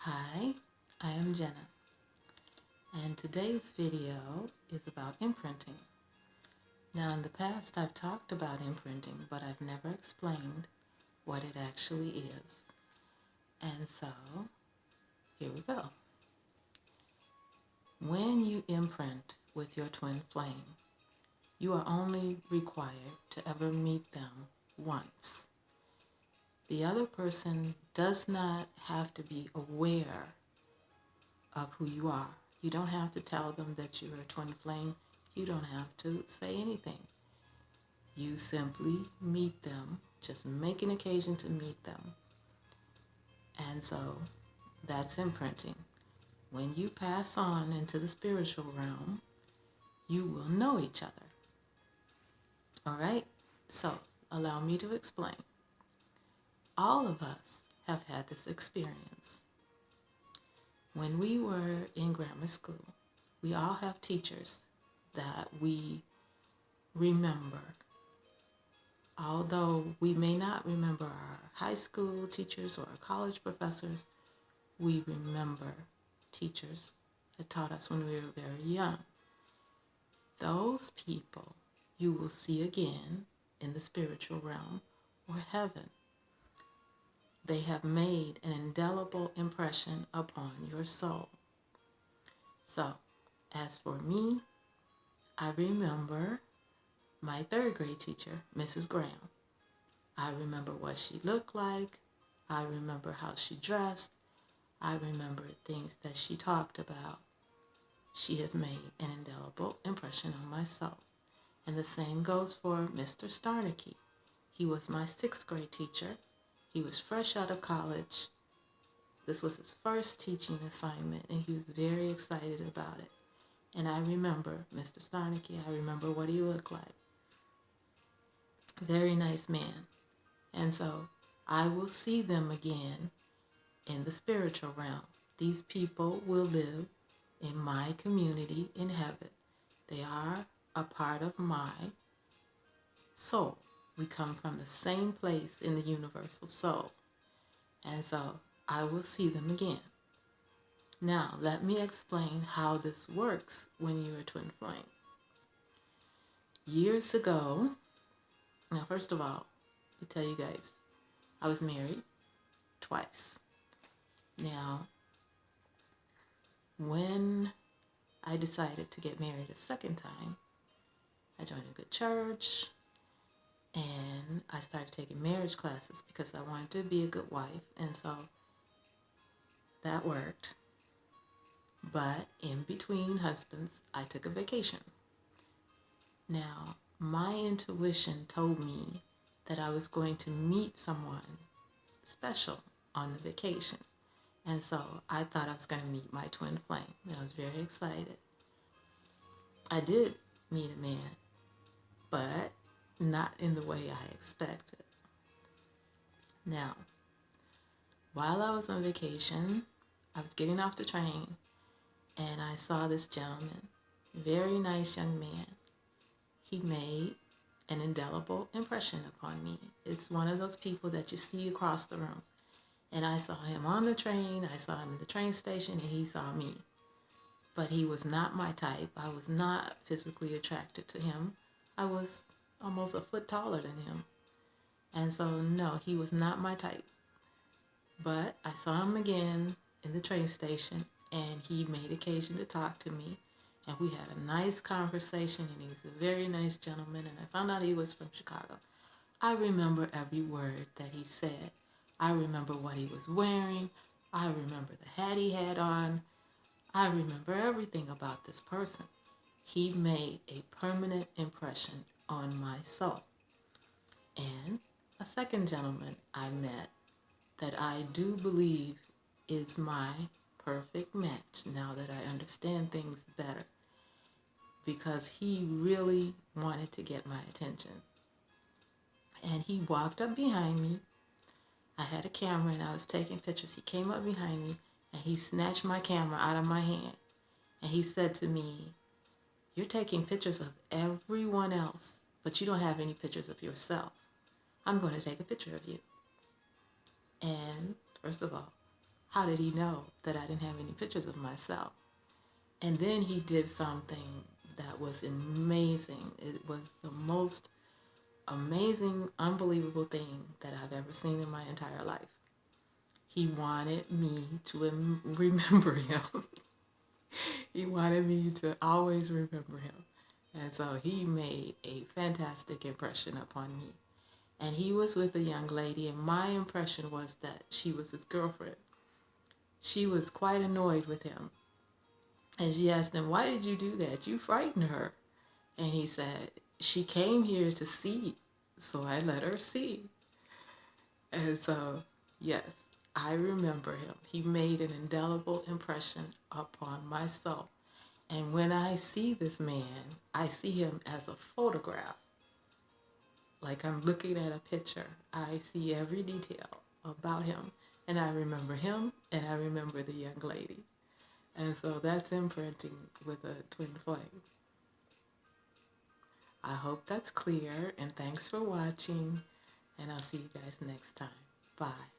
Hi, I am Jenna, and today's video is about imprinting. Now, in the past, I've talked about imprinting, but I've never explained what it actually is. And so, here we go. When you imprint with your twin flame, you are only required to ever meet them once. The other person does not have to be aware of who you are. You don't have to tell them that you're a twin flame. You don't have to say anything. You simply meet them, just make an occasion to meet them. And so that's imprinting. When you pass on into the spiritual realm, you will know each other. All right? So allow me to explain. All of us have had this experience. When we were in grammar school, we all have teachers that we remember. Although we may not remember our high school teachers or our college professors, we remember teachers that taught us when we were very young. Those people you will see again in the spiritual realm or heaven. They have made an indelible impression upon your soul. So, as for me, I remember my third grade teacher, Mrs. Graham. I remember what she looked like. I remember how she dressed. I remember things that she talked about. She has made an indelible impression on my soul. And the same goes for Mr. Starnicky. He was my sixth grade teacher. He was fresh out of college. This was his first teaching assignment, and he was very excited about it. And I remember Mr. Starnicky. I remember what he looked like. Very nice man. And so I will see them again in the spiritual realm. These people will live in my community in heaven. They are a part of my soul. We come from the same place in the universal soul. And so I will see them again. Now, let me explain how this works when you're a twin flame. Years ago, now first of all, to tell you guys, I was married twice. Now, when I decided to get married a second time, I joined a good church, and I started taking marriage classes because I wanted to be a good wife, and so that worked. But in between husbands, I took a vacation. Now, my intuition told me that I was going to meet someone special on the vacation. And so I thought I was going to meet my twin flame, and I was very excited. I did meet a man, but not in the way I expected. Now, while I was on vacation, I was getting off the train, and I saw this gentleman, very nice young man. He made an indelible impression upon me. It's one of those people that you see across the room. And I saw him on the train, I saw him in the train station, and he saw me. But he was not my type. I was not physically attracted to him. I was almost a foot taller than him. And so, no, he was not my type. But I saw him again in the train station, and he made occasion to talk to me. And we had a nice conversation, and he was a very nice gentleman, and I found out he was from Chicago. I remember every word that he said. I remember what he was wearing. I remember the hat he had on. I remember everything about this person. He made a permanent impression on my soul. And a second gentleman I met that I do believe is my perfect match now that I understand things better, because he really wanted to get my attention. And he walked up behind me. I had a camera and I was taking pictures. He came up behind me and he snatched my camera out of my hand. And he said to me, "You're taking pictures of everyone else, but you don't have any pictures of yourself. I'm going to take a picture of you." And first of all, how did he know that I didn't have any pictures of myself? And then he did something that was amazing. It was the most amazing, unbelievable thing that I've ever seen in my entire life. He wanted me to remember him. He wanted me to always remember him. And so he made a fantastic impression upon me. And he was with a young lady, and my impression was that she was his girlfriend. She was quite annoyed with him. And she asked him, "Why did you do that? You frightened her." And he said, "She came here to see, so I let her see." And so, yes, I remember him. He made an indelible impression upon my soul. And when I see this man, I see him as a photograph. Like I'm looking at a picture. I see every detail about him. And I remember him, and I remember the young lady. And so that's imprinting with a twin flame. I hope that's clear, and thanks for watching, and I'll see you guys next time. Bye.